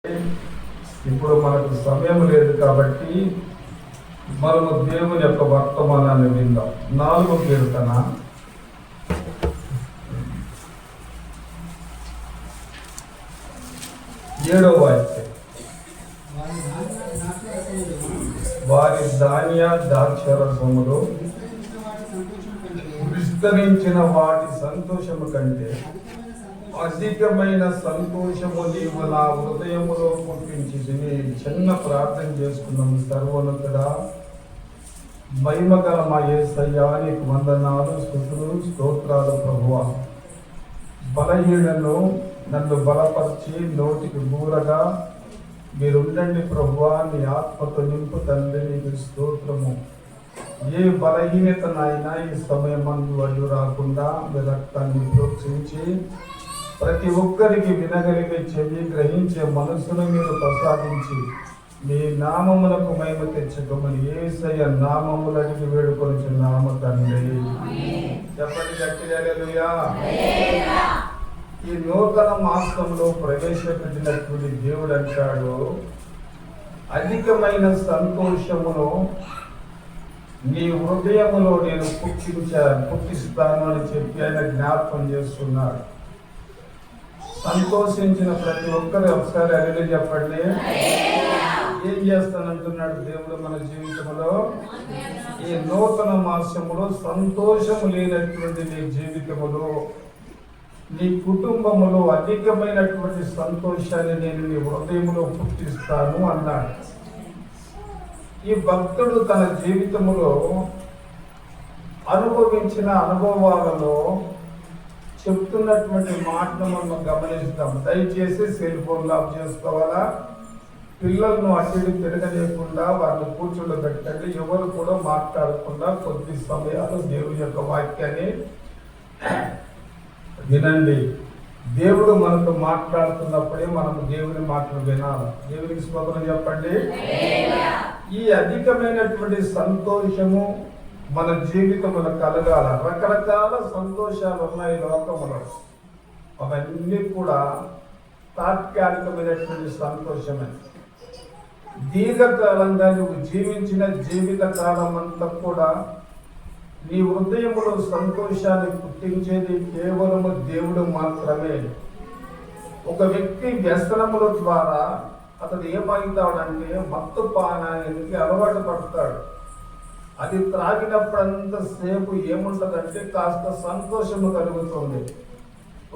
ఇప్పుడు మనకు సమయం లేదు కాబట్టి మనము దేవుని యొక్క వర్తమానాన్ని విందాం. 4వ కీర్తన 7వ వాక్యం. వారి ధాన్య ద్రాక్షరసములు విస్తరించిన వాటి సంతోషము కంటే అధికమైన సంతోషము నీవు నా హృదయములో పుట్టించి చిన్న ప్రార్థన చేసుకున్నాము. సర్వోన్నతుడా, మహిమగల మా యేసయ్యా, నీకు వందనాలు, స్తుతులు, స్తోత్రాలు. ప్రభువా, బలహీనను నన్ను బలపరిచి నోటికి బూరగా మీరుండండి. ప్రభువా, నీ ఆత్మతో నింపు తండ్రి, నీకు స్తోత్రము. ఏ బలహీనతనైనా ఈ సమయమందు అడ్డు రాకుండా మీ రక్తాన్ని ప్రోక్షించి ప్రతి ఒక్కరికి వినగలిగే చెవి, గ్రహించే మనసును మీరు ప్రసాదించి మీ నామములకు మహిమ తెచ్చుకోమని యేసయ్య నామములు అడిగి వేడుకొనుచున్నాము తండ్రి. చెప్పండి గట్టిగా హల్లెలూయా. ఈ నూతన మాసంలో ప్రవేశపెట్టినటువంటి దేవుడు అంటాడు, అధికమైన సంతోషమును నీ హృదయములో నేను పుట్టిస్తాను అని చెప్పి ఆయన జ్ఞాపకం చేస్తున్నాడు. సంతోషించిన ప్రతి ఒక్కరు ఒకసారి అడిగి చెప్పండి. ఏం చేస్తానంటున్నాడు దేవుడు మన జీవితంలో? ఈ నూతన మాసములో సంతోషము లేనటువంటి నీ జీవితములో, నీ కుటుంబములో అధికమైనటువంటి సంతోషాన్ని నేను నీ హృదయంలో పుట్టిస్తాను అన్నాడు. ఈ భక్తుడు తన జీవితంలో అనుభవించిన అనుభవాలలో చెప్తున్నటువంటి మాటను మనం గమనిస్తాం. దయచేసి సెల్ ఫోన్లు ఆఫ్ చేసుకోవాలా, పిల్లలను అటు తిరగలేకుండా వారిని కూర్చోబెట్టండి. ఎవరు కూడా మాట్లాడకుండా కొద్ది సమయాలు దేవుని యొక్క వాక్యాన్ని వినండి. దేవుడు మనతో మాట్లాడుతున్నప్పుడే మనం దేవుని మాటలు వినాలి. దేవునికి స్తోత్రం చెప్పండి. ఈ అధికమైనటువంటి సంతోషము మన జీవితంలో కలగాల. రకరకాల సంతోషాలు ఉన్నాయి లోకములో, అవన్నీ కూడా తాత్కాలికమైనటువంటి సంతోషమే. దీర్ఘకాలంగా నువ్వు జీవించిన జీవిత కాలం అంతా కూడా నీ హృదయంలో సంతోషాన్ని పుట్టించేది కేవలము దేవుడు మాత్రమే. ఒక వ్యక్తి వ్యసనముల ద్వారా అతడు ఏమవుతాడంటే మత్తు పానానికి అలవాటు పడతాడు. అది త్రాగినప్పుడంత సేపు ఏముంటుందంటే కాస్త సంతోషము కలుగుతుంది.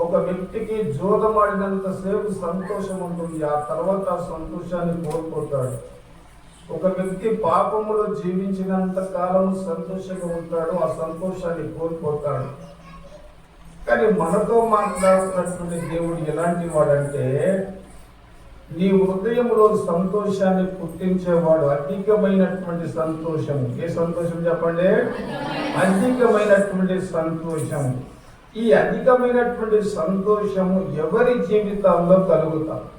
ఒక వ్యక్తికి జోదమాడినంత సేపు సంతోషం ఉంటుంది, ఆ తర్వాత ఆ సంతోషాన్ని కోల్పోతాడు. ఒక వ్యక్తి పాపములో జీవించినంత కాలం సంతోషంగా ఉంటాడు, ఆ సంతోషాన్ని కోల్పోతాడు. కానీ మనతో మాట్లాడుతున్నటువంటి దేవుడు ఎలాంటి వాడంటే, నీ హృదయంలో సంతోషాన్ని పుట్టించేవాడు. అధికమైనటువంటి సంతోషము. ఏ సంతోషం చెప్పండి? అధికమైనటువంటి సంతోషము. ఈ అధికమైనటువంటి సంతోషము ఎవరి జీవితాల్లో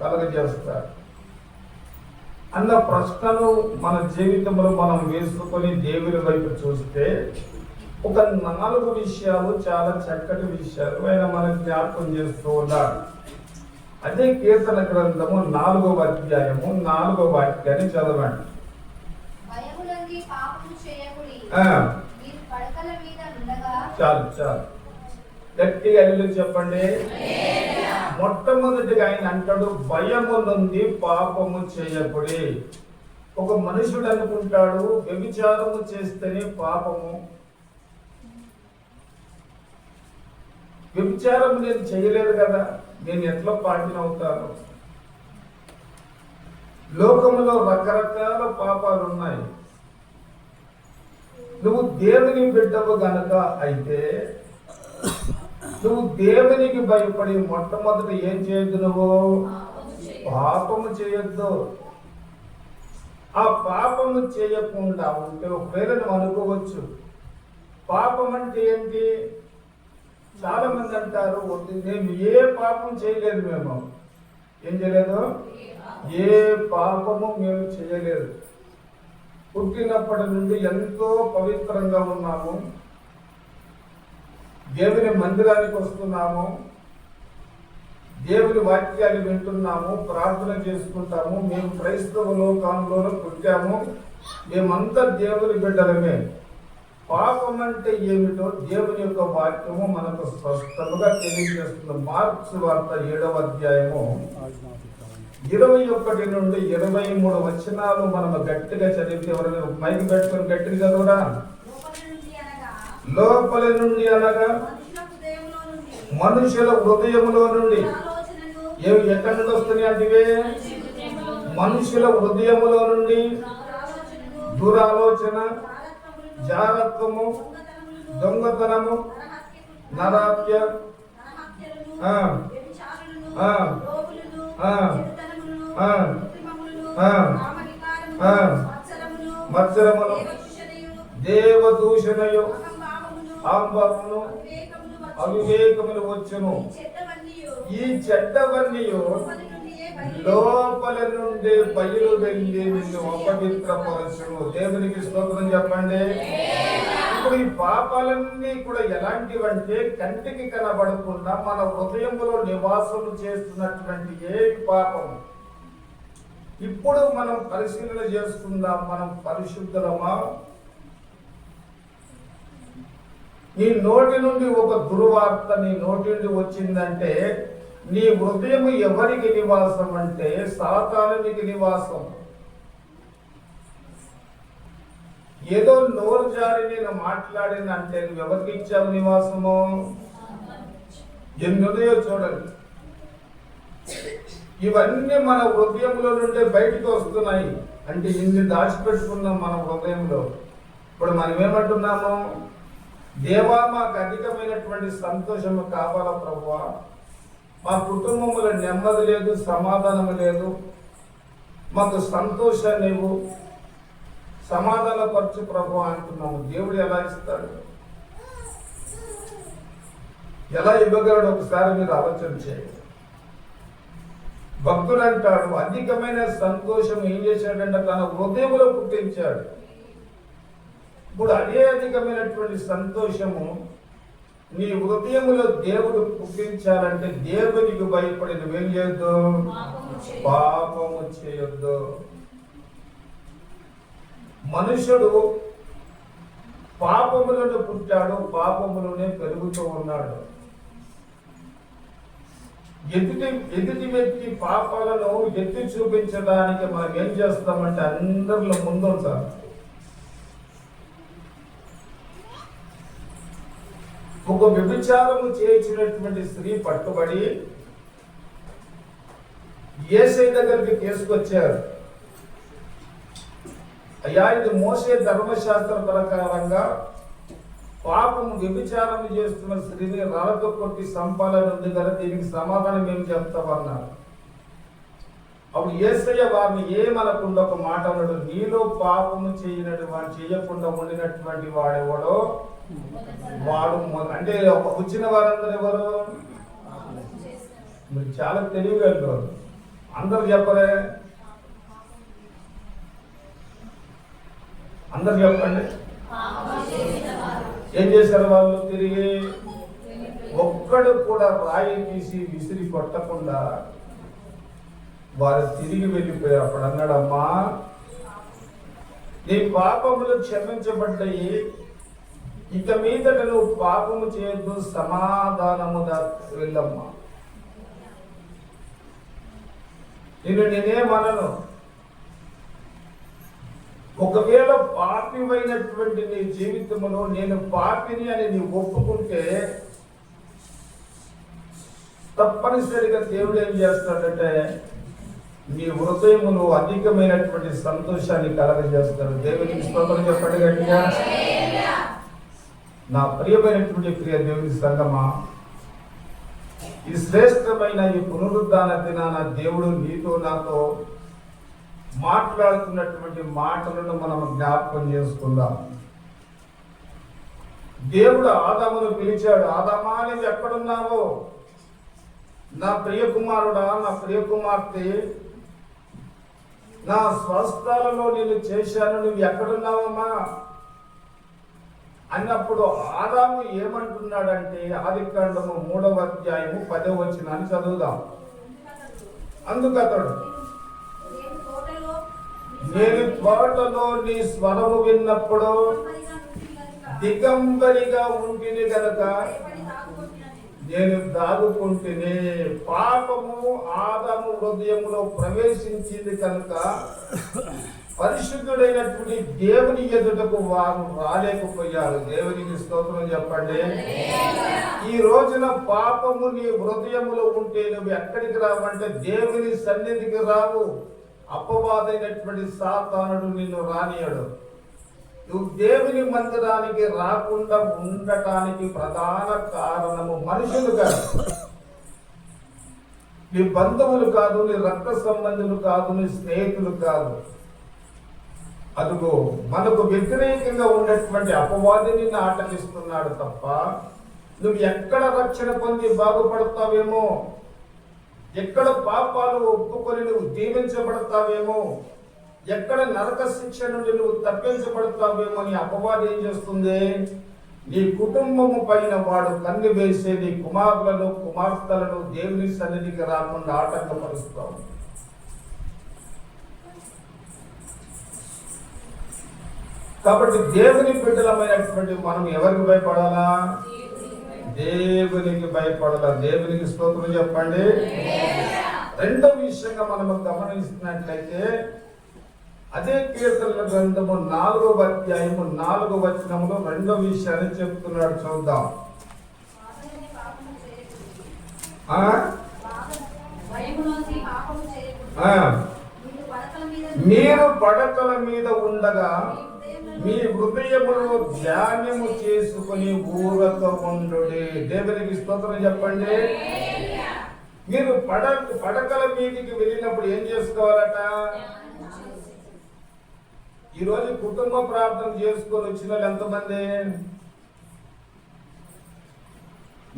కలుగజేస్తారు అన్న ప్రశ్నను మన జీవితంలో మనం వేసుకొని దేవుని వైపు చూస్తే ఒక 4 విషయాలు, చాలా చక్కటి విషయాలు ఆయన మనకు జ్ఞాపకం చేస్తూ ఉన్నారు. అదే కీర్తన గ్రంథము 4వ అధ్యాయము 4వ వాక్యాన్ని చదవండి. చాలు చాలు, గట్టిగా చెప్పండి. మొట్టమొదటిగా ఆయన అంటాడు, భయము నుండి పాపము చేయకుడి. ఒక మనుషుడు అనుకుంటాడు వ్యభిచారము చేస్తేనే పాపము. వ్యభిచారం నేను చేయలేదు కదా, నేను ఎట్లా పాటినవుతాను? లోకంలో రకరకాల పాపాలు ఉన్నాయి. నువ్వు దేవుని బిడ్డవు గనక అయితే నువ్వు దేవునికి భయపడి మొట్టమొదటి ఏం చేయొద్దు? నువ్వు పాపము చేయొద్దు. ఆ పాపము చేయకుండా ఉంటే ఒకవేళ నువ్వు అనుకోవచ్చు, పాపం అంటే ఏంటి? చాలా మంది అంటారు, నేను ఏ పాపం చేయలేదు. మేము ఏం చేయలేదు? ఏ పాపము మేము చేయలేదు. పుట్టినప్పటి నుండి ఎంతో పవిత్రంగా ఉన్నాము, దేవుని మందిరానికి వస్తున్నాము, దేవుని వాక్యాలు వింటున్నాము, ప్రార్థన చేసుకుంటాము. మేము క్రైస్తవ లోకంలో పుట్టాము, మేమంతా దేవుని బిడ్డలమే. పాపం అంటే ఏమిటో దేవుని యొక్క వాక్యము మనకు స్పష్టంగా తెలియజేస్తుంది. మార్క్స్ వార్త 7వ అధ్యాయము 21 నుండి 23 వచనాలు మనం గట్టిగా చదివితే, ఎవరైనా మైకి పెట్టుకొని గట్టిగా చదవరా? లోపల నుండి అనగా మనుషుల హృదయములో నుండి. ఏవి ఎక్కడి నుండి వస్తున్నాయి అంటే? మనుషుల హృదయములో నుండి దురాలోచన, జారత్వము, దొంగతనము, నరహత్య, మత్సరములు, దేవదూషణయు, ఆంబమును, అవివేకములు వచ్చును. ఈ చెడ్డవన్నీ లోపల నుండి బయలు వెళ్ళి నిన్ను అపవిత్రపరచును. దేవునికి స్తోత్రం చెప్పండి. ఇప్పుడు ఈ పాపాలన్నీ కూడా ఎలాంటివంటే, కంటికి కనబడకుండా మన హృదయంలో నివాసం చేస్తున్నటువంటి ఏ పాపం. ఇప్పుడు మనం పరిశీలన చేసుకుందాం, మనం పరిశుద్ధులమా? నీ నోటి నుండి ఒక దుర్వార్త నీ నోటి నుండి వచ్చిందంటే, నీ హృదయం ఎవరికి నివాసం అంటే సాతానునికి నివాసం. ఏదో నోరు జారి నేను మాట్లాడినంటే నువ్వు ఎవరికి ఇచ్చావు నివాసము? ఎన్నున్నాయో చూడండి. ఇవన్నీ మన హృదయంలో నుండి బయటకు వస్తున్నాయి. అంటే ఇన్ని దాచిపెట్టుకున్నాం మన హృదయంలో. ఇప్పుడు మనం ఏమంటున్నాము? దేవా, మాకు అధికమైనటువంటి సంతోషము కావాలా ప్రభువా, మా కుటుంబంలో నెమ్మది లేదు, సమాధానం లేదు, మాకు సంతోషాన్ని ఇవ్వు, సమాధానపరచు ప్రభువా అంటున్నాము. దేవుడు ఎలా ఇస్తాడు? ఎలా ఇవ్వగలడు? ఒకసారి మీరు ఆలోచన చేయండి. భక్తుడు అంటాడు, అధికమైన సంతోషం ఏం చేశాడంటే తన హృదయంలో పుట్టించాడు. ఇప్పుడు అదే అధికమైనటువంటి సంతోషము నీ హృదయములో దేవుడు పుట్టించాలంటే దేవునికి భయపడి నువ్వేం చేయొద్దు? పాపము చేయొద్దు. మనుషుడు పాపములను పుట్టాడు, పాపములోనే పెరుగుతూ ఉన్నాడు. ఎదుటి వ్యక్తి పాపాలను ఎత్తి చూపించడానికి మనం ఏం చేస్తామంటే అందరిలో ముందుంటాం. ఒక వ్యభిచారము చేయించినటువంటి స్త్రీ పట్టుబడి యేసయ్య దగ్గరికి తీసుకొచ్చారు. అయ్యా, ఇది మోసే ధర్మశాస్త్ర ప్రకారంగా పాపము వ్యభిచారం చేస్తున్న స్త్రీని రాళ్ళతో కొట్టి సంపాలని ఉంది కదా, దీనికి సమాధానం ఏం చెప్తామన్నారు. అప్పుడు యేసయ్య వారిని ఏమనకుండా ఒక మాట అన్నాడు, నీలో పాపము చేయకుండా ఉండినటువంటి వాడెవడో వాడు. అంటే వచ్చిన వారందరూ ఎవరు? మీరు చాలా తెలివిగా అందరు చెప్పరే, అందరు చెప్పండి. ఏం చేశారు వాళ్ళు? తిరిగి ఒక్కడు కూడా రాయి తీసి విసిరి కొట్టకుండా వారు తిరిగి వెళ్ళిపోయారు. అప్పుడు అన్నాడమ్మా, నీ పాపములు క్షమించబడ్డాయి, ఇక మీదట నువ్వు పాపము చేయొద్దు, సమాధానము వెళ్ళమ్మా. నేనేమనను, ఒకవేళ పాపివైనటువంటి నీ జీవితంలో నేను పాపిని అని నీ ఒప్పుకుంటే తప్పనిసరిగా దేవుడు ఏం చేస్తాడంటే నీ హృదయమును అధికమైనటువంటి సంతోషాన్ని కలగజేస్తాడు. దేవునికి స్తోత్రం చెప్పండి గట్టిగా. నా ప్రియమైనటువంటి ప్రియ దేవుని సంగమా, ఈ శ్రేష్టమైన ఈ పునరుద్ధాన దినాన దేవుడు నీతో నాతో మాట్లాడుతున్నటువంటి మాటలను మనం జ్ఞాపకం చేసుకుందాం. దేవుడు ఆదామును పిలిచాడు, ఆదామా నువ్వు ఎక్కడున్నావో? నా ప్రియ కుమారుడా, నా ప్రియ కుమార్తె, నా స్వస్థాలలో నేను చేశాను, నువ్వు ఎక్కడున్నావమ్మా? అన్నప్పుడు ఆదాము ఏమంటున్నాడంటే ఆదికాండము 3వ అధ్యాయము 10వ వచనాన్ని చదువుదాం. అందుకతడు నేను తోటలో నీ స్వరము విన్నప్పుడు దిగంబరిగా ఉంటుంది గనక నేను దాగుకుంటేనే. పాపము ఆదాము హృదయంలో ప్రవేశించింది కనుక పరిశుద్ధుడైనటువంటి దేవుని ఎదుటకు వారు రాలేకపోయారు. దేవునికి స్తోత్రం చెప్పండి. ఈ రోజున పాపము నీ హృదయములో ఉంటే నువ్వు ఎక్కడికి రావంటే దేవుని సన్నిధికి రావు. అపవాదైనటువంటి సాతానుడు నిన్ను రానియడు. నువ్వు దేవుని మందిరానికి రాకుండా ఉండటానికి ప్రధాన కారణము మనుషులు కాదు, నీ బంధువులు కాదు, నీ రక్త సంబంధులు కాదు, నీ స్నేహితులు కాదు. అదుగో మనకు వ్యతిరేకంగా ఉన్నటువంటి అపవాదిని ఆటకిస్తున్నాడు తప్ప నువ్వు ఎక్కడ రక్షణ పొంది బాగుపడతావేమో, ఎక్కడ పాపాలు ఒప్పుకొని నువ్వు దీవించబడతావేమో, ఎక్కడ నరక శిక్ష నుండి నువ్వు తప్పించబడతావేమో అని అపవాది ఏం చేస్తుంది? నీ కుటుంబము పైన వాడు కన్ను వేసే నీ కుమారులను కుమార్తెలను దేవుని సన్నిధికి రాకుండా ఆటంకపరుస్తావు. కాబట్టి దేవుని బిడ్డలమైనటువంటి మనం ఎవరికి భయపడాలా? దేవునికి భయపడాలా. దేవునికి స్తోత్రం చెప్పండి. రెండవ విషయంగా మనము గమనిస్తున్నట్లయితే అదే కీర్తనల గ్రంథము 4వ అధ్యాయము 4వ వచనములో రెండవ విషయాన్ని చెప్తున్నాడు. చూద్దాం. మీరు పడకల మీద ఉండగా మీ హృదయములో ధ్యానము చేసుకుని ఊరతో ఉండు. దేవునికి స్తోత్రం చెప్పండి. మీరు పడకల మీదకి వెళ్ళినప్పుడు ఏం చేసుకోవాలట? ఈరోజు కుటుంబ ప్రార్థన చేసుకొని వచ్చిన వాళ్ళు ఎంతమంది?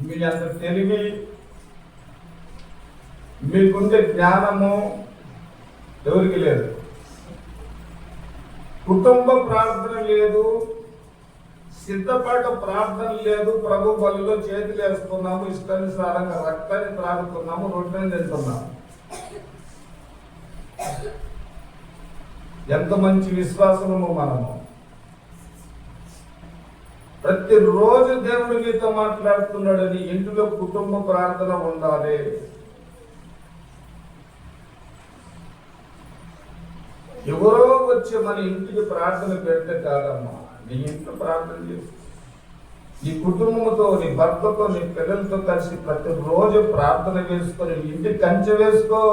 మీ అంత తెలివి, మీకుండే జ్ఞానము ఎవరికి లేదు. కుటుంబ ప్రార్థన లేదు, సిద్ధపాటు ప్రార్థన లేదు. ప్రభు బలిలో చేతులు వేస్తున్నాము, ఇష్టానుసారంగా రక్తాన్ని త్రాగుతున్నాము, రొట్టెని తింటున్నాము. ఎంత మంచి విశ్వాసము మనము. ప్రతిరోజు దేవుడి మీతో మాట్లాడుతున్నాడని ఇంటిలో కుటుంబ ప్రార్థన ఉండాలి. ఎవరో వచ్చి మన ఇంటికి ప్రార్థన పెడితే కాదమ్మా, నీ ఇంట్లో ప్రార్థన చేసి నీ కుటుంబంతో, నీ భర్తతో, నీ పిల్లలతో కలిసి ప్రతిరోజు ప్రార్థన చేసుకొని ఇంటికి కంచె వేసుకో.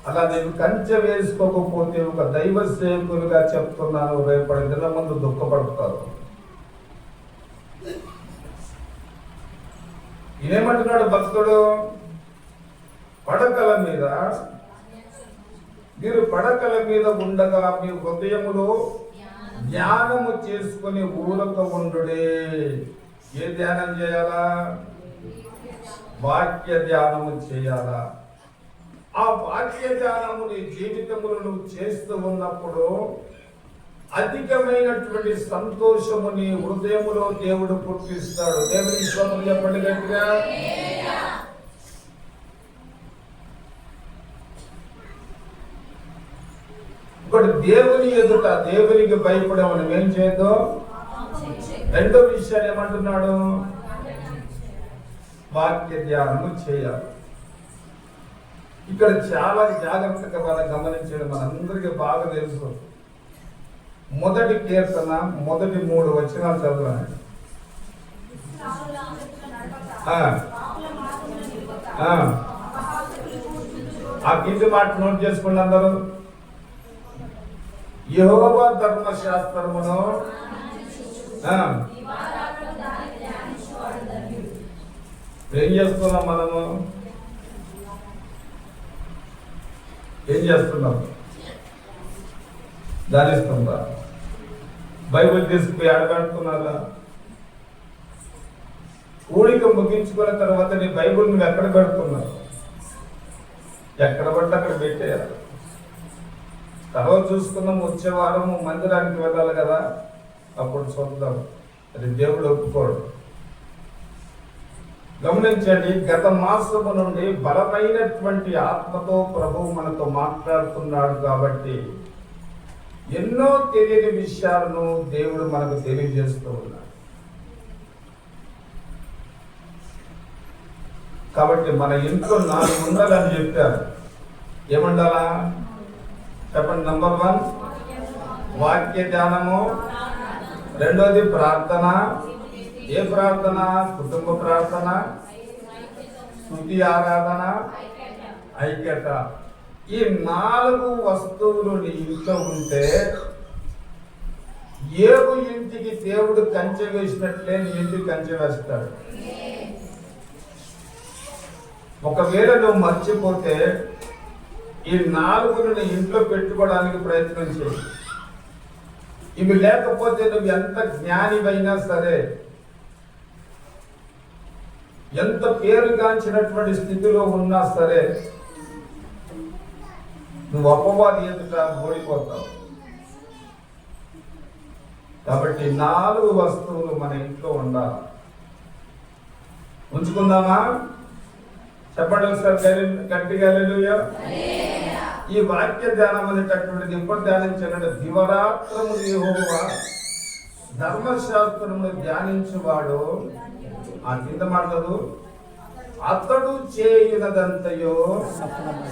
అలా నేను కంచె వేసుకోకపోతే ఒక దైవ సేవకులుగా చెప్తున్నాను, రేపటి దినం ముందు దుఃఖపడతారు. ఏమంటున్నాడు భక్తుడు? పడకల మీద మీరు పడకల మీద ఉండగా మీ హృదయములో ధ్యానము చేసుకుని ఊరక ఉండుడే. ఏ ధ్యానం చేయాలా? వాక్య ధ్యానము చేయాలా. ఆ వాక్య ధ్యానము నీ జీవితంలో నువ్వు చేస్తూ ఉన్నప్పుడు అధికమైనటువంటి సంతోషము నీ హృదయములో దేవుడు పుట్టిస్తాడు. దేవుని స్తోత్రం చెప్పండి గట్టిగా. ఒకటి దేవుని ఎదుట దేవునికి భయపడే మనం ఏం చేయదు. రెండో విషయాన్ని ఏమంటున్నాడు? వాక్య ధ్యానము చేయాలి. ఇక్కడ చాలా జాగ్రత్తగా మనం గమనించడం మనందరికీ బాగా తెలుసు. మొదటి కీర్తన మొదటి 3 వచనాలు చదవండి. ఆ కింది మాట నోట్ చేసుకోండి అందరూ. యెహోవా ధర్మశాస్త్రమును ఏం చేస్తున్నాం మనము? ఏం చేస్తున్నాం? ధ్యానిస్తుందా? బైబిల్ తీసుకుపోయి ఆడబెడుతున్నారా? కూడిక ముగించుకున్న తర్వాత నీ బైబిల్ నువ్వు ఎక్కడ పెడుతున్నావు? ఎక్కడ పడితే అక్కడ పెట్టేయాలి. తర్వాత చూసుకున్నాం, వచ్చే వారము మందిరానికి వెళ్ళాలి కదా, అప్పుడు చూద్దాం. అది దేవుడు ఒప్పుకోడు. గమనించండి, గత మాసము నుండి బలమైనటువంటి ఆత్మతో ప్రభువు మనతో మాట్లాడుతున్నాడు కాబట్టి ఎన్నో తెలియని విషయాలను దేవుడు మనకు తెలియజేస్తూ ఉన్నాడు. కాబట్టి మన ఇంట్లో 4 ఉండాలని చెప్పారు. ఏముండాలా చెప్పండి. నంబర్ 1 వాక్య ధ్యానము, రెండోది ప్రార్థన. ఏ ప్రార్థన? కుటుంబ ప్రార్థన, స్తుతి, ఆరాధన, ఐక్యత. ఈ 4 వస్తువులు నీ ఇంట్లో ఉంటే ఏవు ఇంటికి దేవుడు కంచె వేసినట్లే నీ ఇంటికి కంచె వేస్తాడు. ఒకవేళ నువ్వు మర్చిపోతే ఈ 4 నీ ఇంట్లో పెట్టుకోవడానికి ప్రయత్నం చేయి. ఇవి లేకపోతే నువ్వు ఎంత జ్ఞానివైనా సరే, ఎంత పేరుగాంచినటువంటి స్థితిలో ఉన్నా సరే, నువ్వు అపవాది ఎదుట ఓడిపోతావు. కాబట్టి 4 వస్తువులు మన ఇంట్లో ఉండాలి. ఉంచుకుందామా? చెప్పండి సార్ గట్టిగా హల్లెలూయా. ఈ వాక్య ధ్యానం అనేటటువంటిది ఎప్పుడు ధ్యానించాలంటే, దివరాత్రము యెహోవా ధర్మశాస్త్రమును ధ్యానించువాడు, ఆ కింద మాటలు, అతడు చేయునదంతయో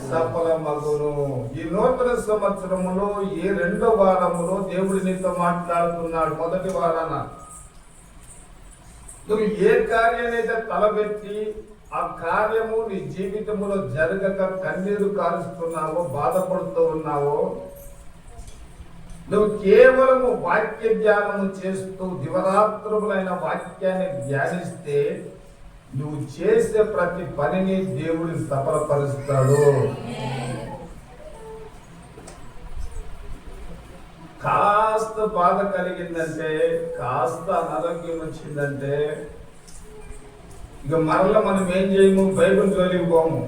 సఫలమగును. ఈ నూతన సంవత్సరములో ఈ 2వ వారములో దేవుడు నీతో మాట్లాడుతున్నాడు. మొదటి వారాన నువ్వు ఏ కార్యాన్నైతే తలపెట్టి ఆ కార్యము నీ జీవితంలో జరగక కన్నీరు కారుస్తున్నావో, బాధపడుతూ ఉన్నావో, నువ్వు కేవలము వాక్య ధ్యానము చేస్తూ దివరాత్రములైన వాక్యాన్ని ధ్యానిస్తే నువ్వు చేసే ప్రతి పనిని దేవుడు సఫలపరుస్తాడు. కాస్త బాధ కలిగిందంటే, కాస్త అనారోగ్యం వచ్చిందంటే ఇక మరల మనం ఏం చేయము? బైబిల్ జోలికి పోము.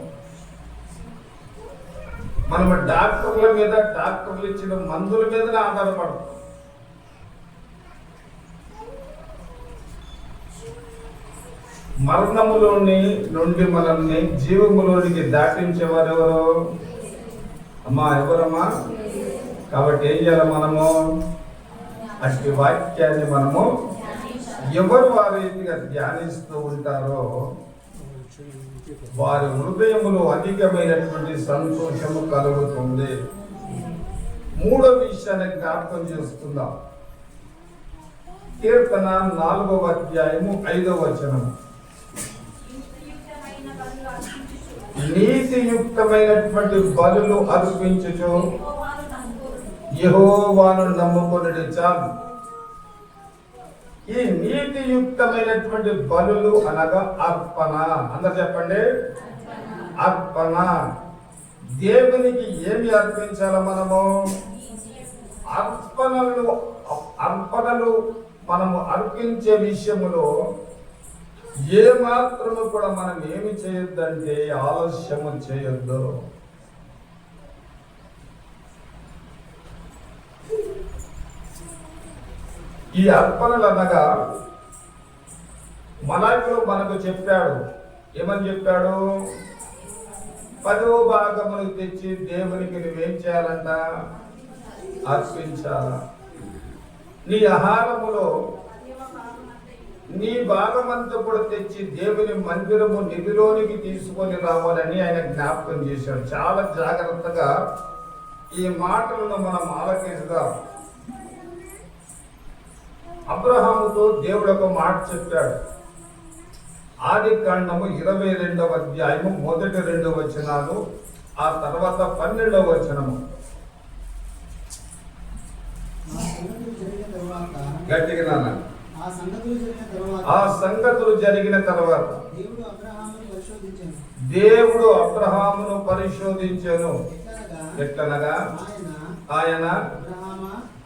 మనం డాక్టర్ల మీద, డాక్టర్లు ఇచ్చిన మందుల మీదనే ఆధారపడతాం. మరణములోని నుండి మనల్ని జీవములోనికి దాటించేవారు ఎవరు? అమ్మా, ఎవరమ్మా? కాబట్టి ఏం చేయాలి మనము? అట్టి వాక్యాన్ని మనము ఎవరు ఆ రీతిగా ధ్యానిస్తూ ఉంటారో వారి హృదయములో అధికమైనటువంటి సంతోషము కలుగుతుంది. 3వ విషయాన్ని జ్ఞాపకం చేసుకుందాం. కీర్తన 4వ అధ్యాయము 5వ వచనము. నీతియుక్తమైనటువంటి బలులు అర్పించుచు యెహోవాను నమ్ముకొనుడి చాలు. ఈ నీతియుక్తమైనటువంటి బలులు అనగా అర్పణ. అందరు చెప్పండి, అర్పణ. దేవునికి ఏమి అర్పించాలి మనము? అర్పణలు మనము అర్పించే విషయములో ఏ మాత్రము కూడా మనం ఏమి చేయొద్దంటే ఆలస్యము చేయొద్దు. ఈ అర్పణలు అనగా మలాకులు మనకు చెప్పాడు. ఏమని చెప్పాడు? 10వ భాగమును తెచ్చి దేవునికి నువ్వేం చేయాలంట? అర్పించాల. నీ ఆహారములో నీ భాగమంతా కూడా తెచ్చి దేవుని మందిరము నిధిలోనికి తీసుకొని రావాలని ఆయన జ్ఞాపకం చేశాడు. చాలా జాగ్రత్తగా ఈ మాటలను మనం ఆలకిస్తాం. అబ్రహాముతో దేవుడు ఒక మాట చెప్పాడు. ఆదికాండము 22వ అధ్యాయము మొదటి 2 వచనాలు, ఆ తర్వాత 12వ వచనము. గట్టిగా నాన్న. ఆ సంగతులు జరిగిన తర్వాత దేవుడు అబ్రహామును పరిశోధించెను. ఎట్లనగా ఆయన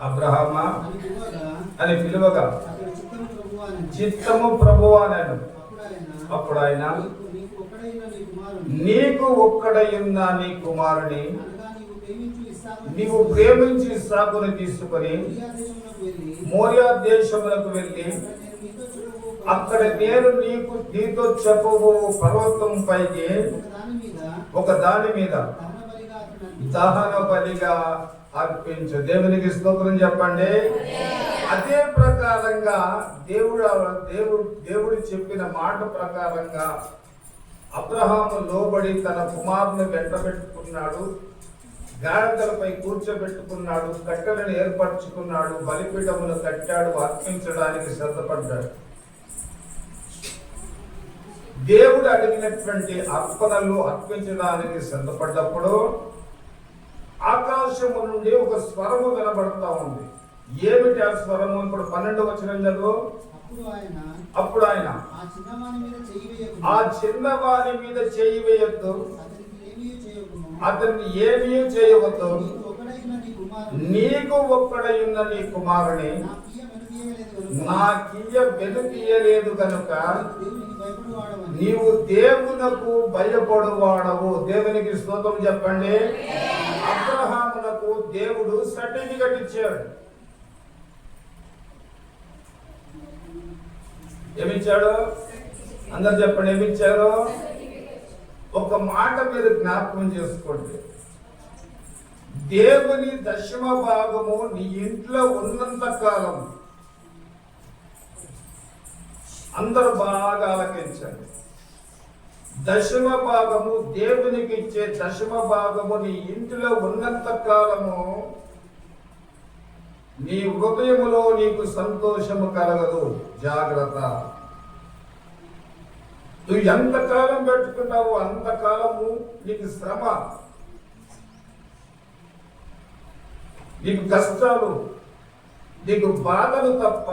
అబ్రహామా అని పిలువగా చిత్తము ప్రభువా అన్నాడు. అప్పుడు ఆయన నీకు ఒక్కడైన నీ కుమారుని నీవు ప్రేమించి ఇస్సాకును తీసుకొని మోరియా దేశములకు వెళ్ళి అక్కడ నేను నీతో చెప్పబో పర్వతం పైకి ఒక దాని మీద దహన బలిగా అర్పించు. దేవునికి స్తోత్రం చెప్పండి. అదే ప్రకారంగా దేవుడు చెప్పిన మాట ప్రకారంగా అబ్రహాము లోబడి తన కుమారుని వెంటబెట్టుకున్నాడు, గాడిదలపై కూర్చోబెట్టుకున్నాడు, కట్టెలను ఏర్పరచుకున్నాడు, బలిపీఠమును కట్టాడు, అర్పించడానికి సిద్ధపడ్డాడు. దేవుడు అడిగినటువంటి అర్పణలు అర్పించడానికి సిద్ధపడ్డప్పుడు ఆకాశము నుండి ఒక స్వరము వినబడతా ఉంది. ఏమిటి ఆ స్వరము? ఇప్పుడు 12వ వచనం చదువు. అప్పుడు ఆయన ఆ చిన్నవాని మీద చేయి వేయొద్దు, అతన్ని ఏమీ చేయవద్దు, నీకు ఒక్కడైన నీ కుమారుని నాకియ్య వెనుకీయలేదు కనుక నీవు దేవునకు భయపడువాడవు. దేవునికి స్తోత్రం చెప్పండి. అబ్రహామునకు దేవుడు సర్టిఫికెట్ ఇచ్చాడు. ఏమిచ్చాడు? అందరు చెప్పండి, ఏమిచ్చారు? ఒక మాట మీరు జ్ఞాపకం చేసుకోండి. దేవుని దశమ భాగము నీ ఇంట్లో ఉన్నంత కాలం, అందరూ బాగా ఆలకించండి. దశమ భాగము దేవునికి ఇచ్చే దశమ భాగము నీ ఇంటిలో ఉన్నంత కాలము నీ హృదయములో నీకు సంతోషము కలగదు. జాగ్రత్త. నువ్వు ఎంతకాలం పెట్టుకున్నావు అంతకాలము నీకు శ్రమ, నీకు కష్టాలు, నీకు బాధలు తప్ప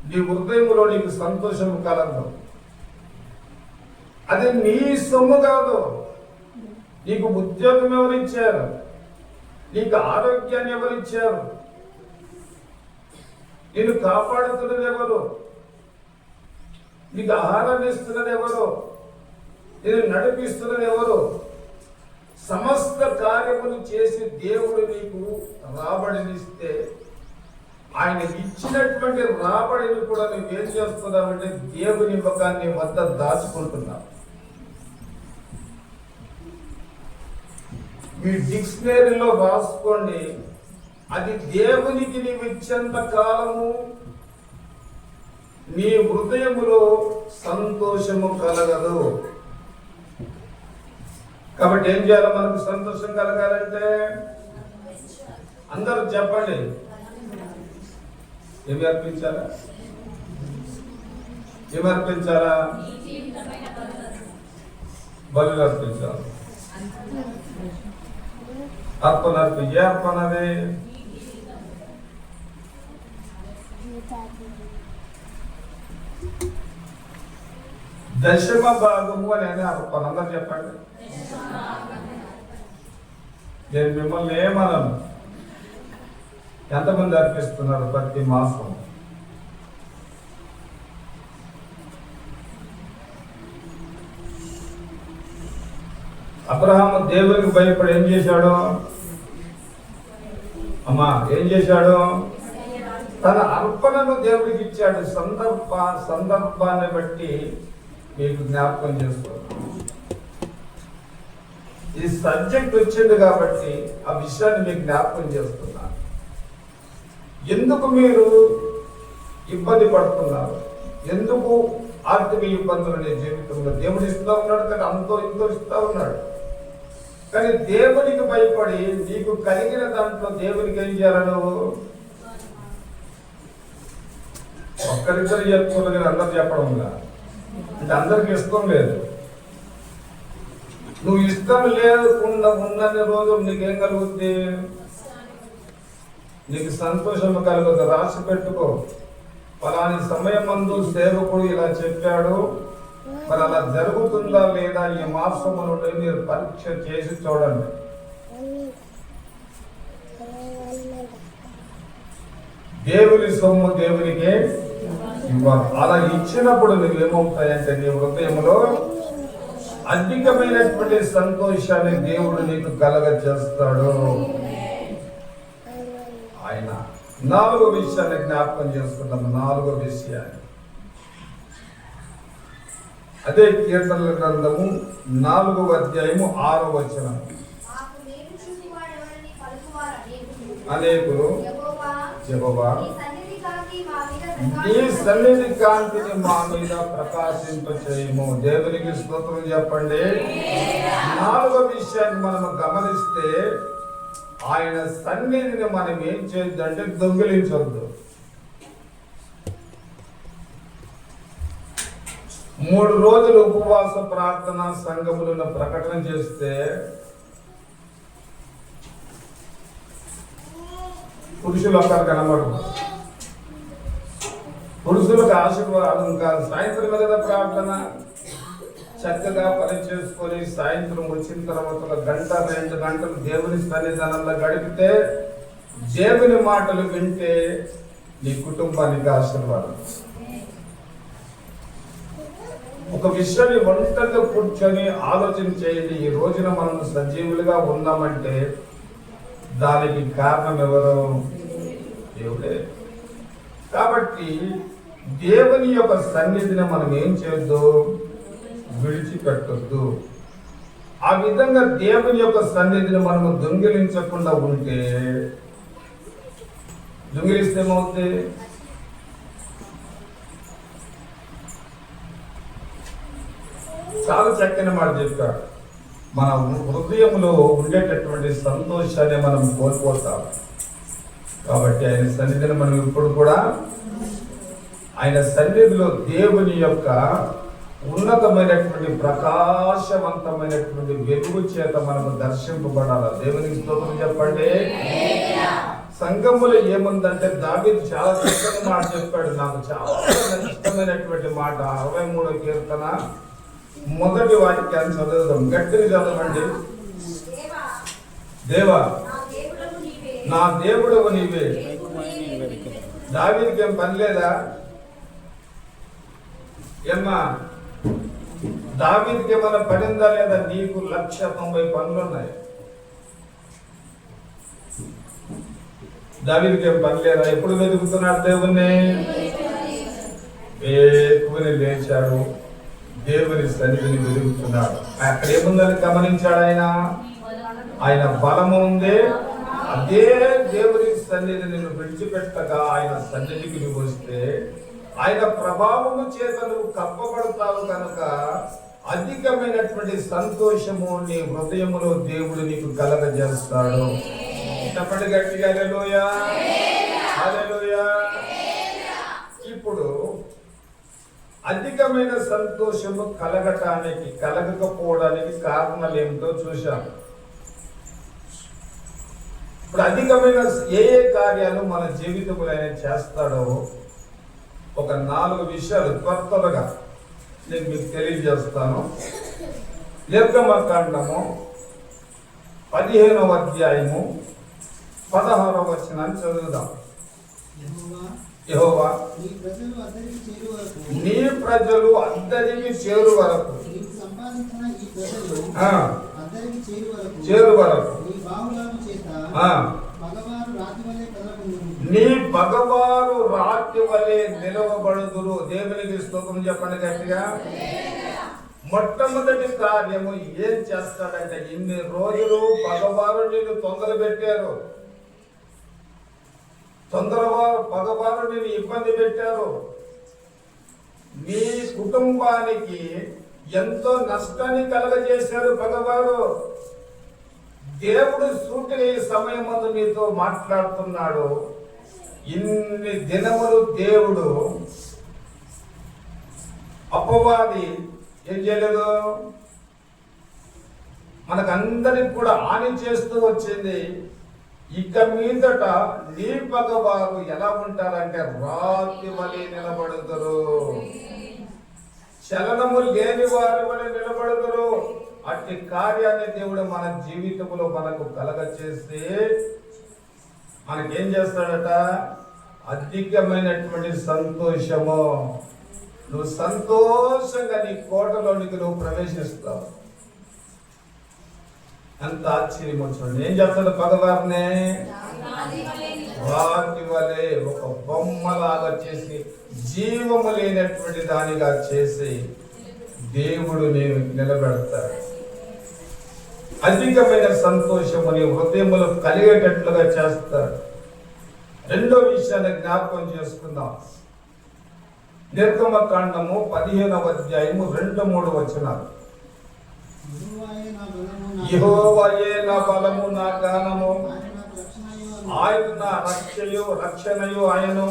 నీ హృదయంలో నీకు సంతోషము కలగదు. అది నీ సొమ్ము కాదు. నీకు ఉద్యోగం ఎవరిచ్చారు? నీకు ఆరోగ్యాన్ని ఎవరిచ్చారు? నిన్ను కాపాడుతున్నది ఎవరు? నీకు ఆహారాన్ని ఇస్తున్నది ఎవరు? నిన్ను నడిపిస్తున్నది ఎవరు? సమస్త కార్యములు చేసి దేవుడు నీకు రాబడినిస్తే ఆయన ఇచ్చినటువంటి రాబడిని కూడా నువ్వేం చేస్తున్నావంటే దేవుని ముఖాన్ని వద్ద దాచుకుంటున్నావు. మీ డిక్షనరీలో రాసుకోండి, అది దేవునికి నీవు ఇచ్చేంత కాలము నీ హృదయములో సంతోషము కలగదు. కాబట్టి ఏం చేయాలి? మనకు సంతోషం కలగాలంటే అందరూ చెప్పండి, ఏమి అర్పించాలా? ఏమి అర్పించాలా? బలులు అర్పించాలి. అర్పణ ఏ అర్పణది? దశమ భాగము అనేది అర్పణ. అందరు చెప్పండి. నేను మిమ్మల్ని ఏమనను. ఎంతమంది అర్పిస్తున్నారు ప్రతి మాసం? అబ్రహాము దేవునికి భయపడి ఏం చేశాడు? అమ్మా ఏం చేశాడు? తన అర్పణను దేవుడికి ఇచ్చాడు. సందర్భాన్ని బట్టి మీకు జ్ఞాపకం చేసుకోండి. ఈ సబ్జెక్ట్ వచ్చింది కాబట్టి ఆ విషయాన్ని మీకు జ్ఞాపకం చేస్తున్నాను. ఎందుకు మీరు ఇబ్బంది పడుతున్నారు? ఎందుకు ఆర్థిక ఇబ్బందులు నీ జీవితంలో? దేవుడు ఇస్తూ ఉన్నాడు కానీ అంతో ఇంతో ఇస్తూ ఉన్నాడు. కానీ దేవునికి భయపడి నీకు కలిగిన దాంట్లో దేవునికి ఏం చేయాలి? నువ్వు ఒక్కరిద్దరు చెప్పుకోలేదు కానీ అందరు చెప్పడం అంటే అందరికి ఇష్టం లేదు. నువ్వు ఇష్టం లేకుండా ఉన్నన్ని రోజులు నీకేం కలుగుద్ది? నీకు సంతోషం కలుగుతుంది. రాసి పెట్టుకో. ఫలాని సమయం మందు సేవకుడు ఇలా చెప్పాడు, మరి అలా జరుగుతుందా లేదా ఈ మాసము నుండి మీరు పరీక్ష చేసి చూడండి. దేవుని సొమ్ము దేవునికే ఇవ్వాలి. అలా ఇచ్చినప్పుడు నువ్వేమవుతాయంటే నీ హృదయంలో అధికమైనటువంటి సంతోషాన్ని దేవుడు నీకు కలగ చేస్తాడు. ఆయన 4వ విషయాన్ని జ్ఞాపకం చేసుకుందాం. 4వ విషయాన్ని అదే కీర్తనల గ్రంథము 4వ అధ్యాయము 6వ వచనం. అనేకులు యెహోవా నీ సన్నిధి కాంతిని మా మీద ప్రకాశింపచేయము. దేవునికి స్తోత్రం చెప్పండి. 4వ విషయాన్ని మనం గమనిస్తే ఆయన సన్నిధిని మనం ఏం చేయొద్దంటే దొంగిలించొద్దు. 3 రోజులు ఉపవాస ప్రార్థన సంఘములను ప్రకటన చేస్తే పురుషులు అక్కడ కనబడరు. పురుషులకు ఆశీర్వాదం కాదు. సాయంత్రం కదా ప్రార్థన. చక్కగా పని చేసుకొని సాయంత్రం వచ్చిన తర్వాత 1 గంట 2 గంటలు దేవుని సన్నిధానంలో గడిపితే, దేవుని మాటలు వింటే నీ కుటుంబానికి ఆశీర్వాదం. ఒక విషయాన్ని ఒంటరిగా కూర్చొని ఆలోచన చేయండి. ఈ రోజున మనం సజీవులుగా ఉన్నామంటే దానికి కారణం ఎవరు? దేవుడే. కాబట్టి దేవుని యొక్క సన్నిధిని మనం ఏం చేయొద్దు, విడిచిపెట్టొద్దు. ఆ విధంగా దేవుని యొక్క సన్నిధిని మనము దొంగిలించకుండా ఉంటే, దొంగిలిస్తే ఏమవుతుంది? చాలా చక్కని మాట చెప్పాడు. మన హృదయంలో ఉండేటటువంటి సంతోషాన్ని మనం కోల్పోతాం. కాబట్టి ఆయన సన్నిధిని మనం ఇప్పుడు కూడా, ఆయన సన్నిధిలో దేవుని యొక్క ఉన్నతమైనటువంటి ప్రకాశవంతమైనటువంటి వెలుగు చేత మనము దర్శింపబడాలి. దేవునికి స్తోత్రం చెప్పండి. సంఘములో ఏముందంటే దావీదు చాలా చక్కని మాట చెప్పాడు. నాకు చాలా ఇష్టమైనటువంటి మాట. 63వ కీర్తన మొదటి వాక్యాన్ని చదువుదాం. గట్టిగా చదవండి. దేవా నా దేవుడవు నీవే. దావీదుకి ఏం పని లేదా? ఏమ్మా, దావీదుకి ఏమైనా పనిందా లేదా? నీకు 190 పనులు ఉన్నాయి. దావీదుకి ఏం పని లేదా? ఎప్పుడు వెతుకుతున్నాడు దేవుణ్ణి? వేకువని లేచాడు, దేవుని సన్నిధిని వెతుకుతున్నాడు. అక్కడ ఏముందని గమనించాడు ఆయన. ఆయన బలము ఉంది. అదే దేవుని సన్నిధి నిన్ను విడిచిపెట్టగా ఆయన సన్నిధికి నువ్వు వస్తే ఆయన ప్రభావము చేత నువ్వు కప్పబడతావు కనుక అధికమైనటువంటి సంతోషము నీ హృదయములో దేవుడు నీకు కలగజేస్తాడు. చెప్పండి గట్టిగా హల్లెలూయా, హల్లెలూయా. ఇప్పుడు అధికమైన సంతోషము కలగకపోవడానికి కారణాలు ఏమిటో చూశాం. ఇప్పుడు అధికమైన ఏ కార్యాలు మన జీవితంలో ఆయన చేస్తాడో ఒక 4 విషయాలు త్వరగా నేను మీకు తెలియజేస్తాను. నిర్గమకాండము 15వ అధ్యాయము 16వ వచనాన్ని చదువుదాం. యెహోవా నీ ప్రజలు అందరికి చేరు వరకు నీ పగవారు రాతి వలె నిలవబడుదురు. దేవునికి స్తోత్రం చెప్పండి గట్టిగా. మొట్టమొదటి కార్యము ఏం చేస్తాడంటే, ఇన్ని రోజులు పగవారు నిన్ను తొందర పెట్టారు, పగవారు నిన్ను ఇబ్బంది పెట్టారు, మీ కుటుంబానికి ఎంతో నష్టాన్ని కలగజేశారు పగవారు. దేవుడు సూటిగా ఈ సమయం ముందు మీతో మాట్లాడుతున్నాడు. ఇన్ని దినములు దేవుడు అపవాది ఏం చేయలేదు, మనకందరికి కూడా హాని చేస్తూ వచ్చింది. ఇక మీదట నీ పగవారు ఎలా ఉంటారంటే రాతి వలె నిలబడుదురు, చలనము లేని వారి వలె నిలబడుదురు. అట్టి కార్యాన్ని దేవుడు మన జీవితంలో మనకు కలగచేసి మనకేం చేస్తాడట? అధికమైనటువంటి సంతోషము. నువ్వు సంతోషంగా నీ కోటలోనికి నువ్వు ప్రవేశిస్తావు. అంత ఆశ్చర్యం వచ్చింది. ఏం చెప్తాడు పగవారినే? వాటి వలె ఒక బొమ్మలాగా చేసి, జీవము లేనటువంటి దానిగా చేసి దేవుడు నేను నిలబెడతాడు. అధికమైన సంతోషము నీ హృదయములో కలిగేటట్లుగా చేస్తాడు. రెండో విషయాన్ని జ్ఞాపకం చేసుకుందాం. నిర్గమకాండము 15వ అధ్యాయము 2-3 వచనాలు. యెహోవాయే నా బలము, నా గానము, ఆయన నా రక్షణయు ఆయను,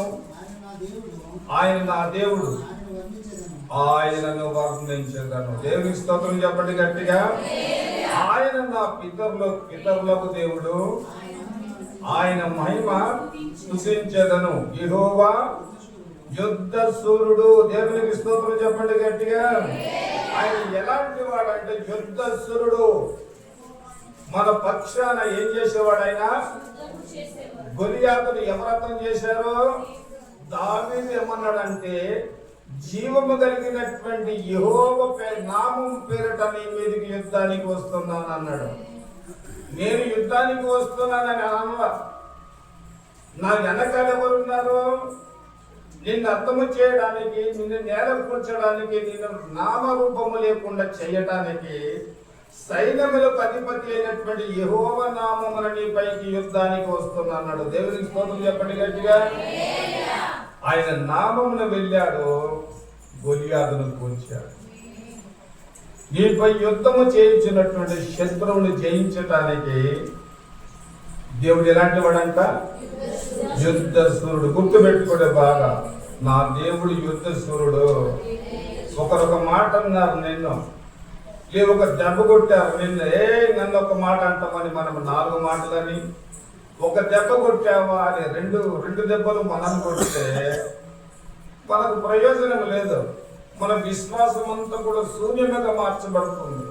ఆయన నా దేవుడు, ఆయనను వర్ణించగలను. దేవునికి స్తోత్రం చెప్పండి గట్టిగా. ఆయన నా పితరులకు దేవుడు, ఆయన మహిమ స్తుతించెదను. యెహోవా యుద్ధ సూర్యుడు. దేవునికి స్తోత్రం చెప్పండి గట్టిగా. ఆయన ఎలాంటి వాడంటే యుద్ధ సూర్యుడు. మన పక్షాన ఏం చేసేవాడు ఆయన? గొలియాతును ఎవరతం చేశారు? దావీదు ఏమన్నాడంటే, జీవము కలిగినటువంటి యెహోవా నామం పేరిట నీ మీదకి యుద్ధానికి వస్తున్నాను అన్నాడు. నేను యుద్ధానికి వస్తున్నానని అనగా నా వెనకాల ఎవరున్నారు? నిన్ను అర్థము చేయడానికి, నిన్ను నేల కూర్చడానికి, నిన్ను నామరూపము లేకుండా చేయటానికి సైన్యములకు అధిపతి అయినటువంటి యెహోవా నామమున నీ పైకి యుద్ధానికి వస్తున్నా అన్నాడు. దేవునికి స్తోత్రం చెప్పండి గట్టిగా. ఆయన నామమున వెళ్ళాడు, గొలియాతును కూర్చాడు. నీపై యుద్ధము చేయించినటువంటి శత్రువుని జయించటానికి దేవుడు ఎలాంటి వాడంట? యుద్ధ సూర్యుడు. గుర్తు పెట్టుకోండి బాగా. నా దేవుడు యుద్ధ సూర్యుడు. ఒకరొక మాట అన్నారు నిన్ను, ఒక దెబ్బ కొట్టారు నిన్ను. నన్ను ఒక మాట అంటామని మనం 4 మాటలని, ఒక దెబ్బ కొట్టావా అని రెండు దెబ్బలు మనం కొడితే మనకు ప్రయోజనం లేదు. మన విశ్వాసం అంతా కూడా శూన్యంగా మార్చబడుతుంది.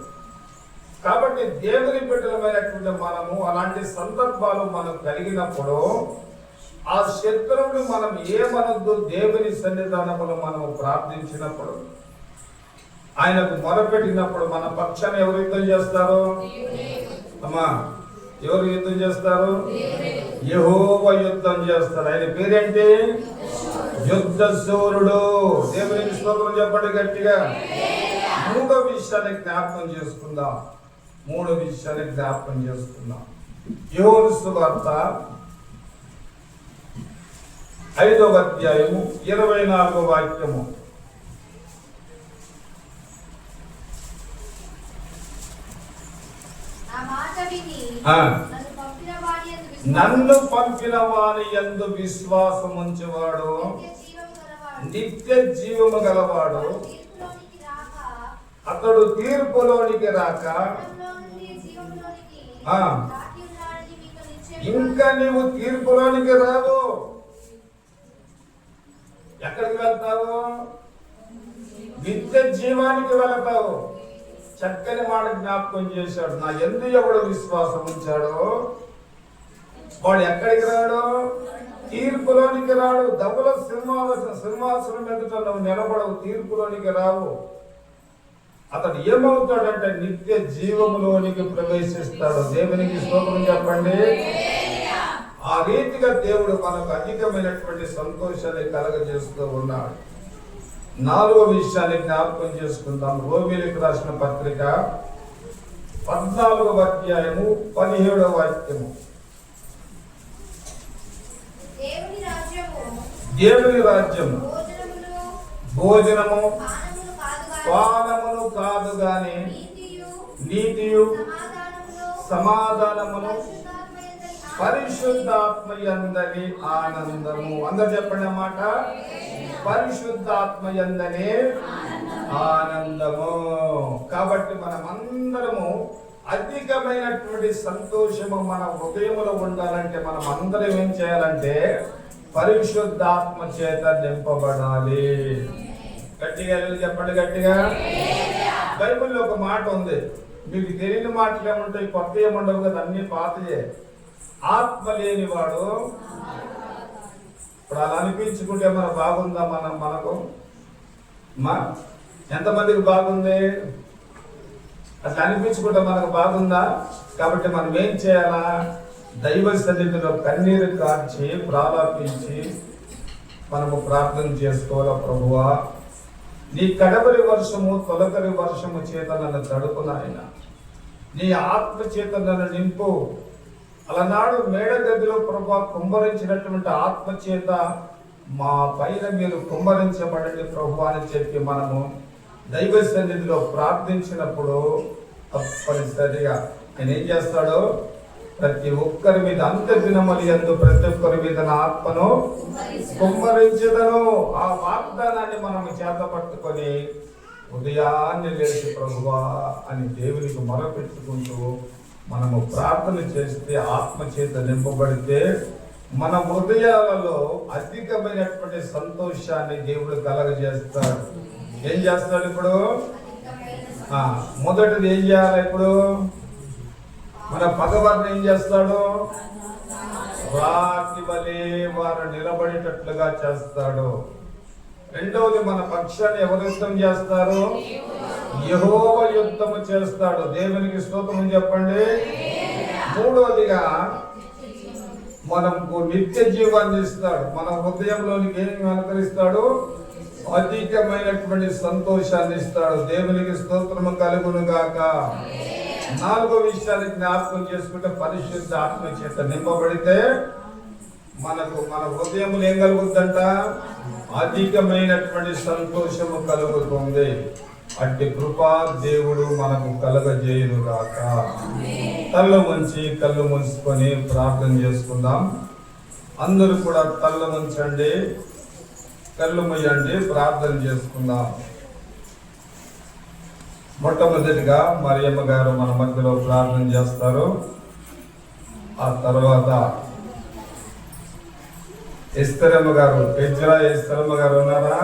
కాబట్టి దేవుని బిడ్డలమైనటువంటి మనము అలాంటి సందర్భాలు మనకు కలిగినప్పుడు ఆ శత్రువుని మనం ఏమనొద్దు. దేవుని సన్నిధానములో మనము ప్రార్థించినప్పుడు, ఆయనకు మొరపెట్టినప్పుడు మన పక్షాన ఎవరు యుద్ధం చేస్తారు? అమ్మా, ఎవరు యుద్ధం చేస్తారు? యెహోవా యుద్ధం చేస్తారు. ఆయన పేరేంటి? యుద్ధ సూర్యుడు. దేవునికి స్తోత్రం చెప్పండి గట్టిగా. మూడో విషయాన్ని జ్ఞాపకం చేసుకుందాం. యోహాను సువార్త 5వ అధ్యాయము 24వ వాక్యము. నన్ను పంపిన వాని యందు విశ్వాసముంచువాడు నిత్య జీవము గలవాడు, అతడు తీర్పులోనికి రాక ఇంకా నీవు తీర్పులోనికి రావు. ఎక్కడికి వెళ్తావు? నిత్య జీవానికి వెళతావు. చక్కని మాట జ్ఞాపకం చేశాడు. నా యందు ఎవడు విశ్వాసం ఉంచాడో వాడు ఎక్కడికి రాడు? తీర్పులోనికి రాడు. దవ్వుల సింహాసనం ఎదుట నువ్వు నిలబడవు, తీర్పులోనికి రావు. అతడు ఏమవుతాడంటే నిత్య జీవములోనికి ప్రవేశిస్తాడు. దేవునికి స్తోత్రం చెప్పండి. ఆ రీతిగా దేవుడు మనకు అధికమైనటువంటి సంతోషాన్ని కలగజేస్తూ ఉన్నాడు. 4వ విషయాన్ని జ్ఞాపకం చేసుకుందాం. రోమీయులకు రాసిన పత్రిక 14వ అధ్యాయము 17వ వాక్యము. దేవుని రాజ్యము భోజనము పానమును కాదు గాని నీతియు సమాధానమును పరిశుద్ధాత్మ యందలి ఆనందము. అందరు చెప్పండి అన్నమాట. పరిశుద్ధాత్మ యందలి ఆనందము. కాబట్టి మనమందరము అధికమైనటువంటి సంతోషము మన హృదయములో ఉండాలంటే మనం అందరం ఏం చేయాలంటే పరిశుద్ధాత్మ చేత నింపబడాలి. గట్టిగా చెప్పండి గట్టిగా. బైబిల్లో ఒక మాట ఉంది, మీకు తెలియని మాటలు ఏముంటాయి, కొత్త ఏముండవు కదా, అన్ని పాతయే. ఆత్మ లేనివాడు, ఇప్పుడు అలా అనిపించుకుంటే మన బాగుందా మనకు? మా ఎంతమందికి బాగుంది? అట్లా అనిపించుకుంటే మనకు బాగుందా? కాబట్టి మనం ఏం చేయాలా? దైవ సన్నిధిలో కన్నీరు కార్చి ప్రాలాపించి మనము ప్రార్థన చేసుకోవాలా. ప్రభువా, నీ కడవరి వర్షము తొలకరి వర్షము చేత నన్ను తడుపు నాయన, నీ ఆత్మ చేత నన్ను నింపు. అలనాడు మేడ గదిలో ప్రభువా కుమ్మరించినటువంటి ఆత్మ చేత మా పైన మీరు కుమ్మరించబడండి ప్రభువా అని చెప్పి మనము దైవ సన్నిధిలో ప్రార్థించినప్పుడు తప్పనిసరిగా ఆయన ఏం చేస్తాడో ప్రతి ఒక్కరి మీద అంత దినమని యందు ప్రతి ఒక్కరి మీద నా ఆత్మను కుమ్మరించదను. ఆ వాగ్దానాన్ని మనం చేత పట్టుకొని ఉదయాన్నే లేచి ప్రభువా అని దేవునికి మొరపెట్టుకుంటూ మనము ప్రార్థన చేస్తే ఆత్మ చేత నింపబడితే మన హృదయాలలో అధికమైనటువంటి సంతోషాన్ని దేవుడు కలగజేస్తాడు. ఏం చేస్తాడు? ఇప్పుడు మొదటిది ఏం చేయాలి? ఇప్పుడు మన పగవారిని ఏం చేస్తాడు? రాతి వలె వారు నిలబడేటట్లుగా చేస్తాడు. రెండవది, మన పక్షాన్ని ఎవరు యుద్ధం చేస్తారు? యెహోవా యుద్ధము చేస్తాడు. దేవునికి స్తోత్రం చెప్పండి. మూడవదిగా మనకు నిత్య జీవాన్ని ఇస్తాడు. మన హృదయంలోనికి ఏమి అనుకరిస్తాడు? అధికమైనటువంటి సంతోషాన్ని ఇస్తాడు. దేవునికి స్తోత్రము కలుగును గాక. నాలుగో విషయాన్ని జ్ఞాపకం చేసుకుంటే పరిశుద్ధ ఆత్మ చేత నింపబడితే మనకు మన హృదయంలో ఏం కలుగుతుందంట? అధికమైనటువంటి సంతోషము కలుగుతుంది. అట్టి కృపా దేవుడు మనకు కలగజేయును గాక. తల్ల ముంచి కళ్ళు మూసుకొని ప్రార్థన చేసుకుందాం. అందరూ కూడా తల్ల ముంచండి, కళ్ళు మూయండి, ప్రార్థన చేసుకుందాం. మొట్టమొదటిగా మరియమ్మ గారు మన మధ్యలో ప్రార్థన చేస్తారు. ఆ తర్వాత ఎస్తరమ్మ గారు, ఎజ్రా ఎస్తరమ్మ గారు ఉన్నారా?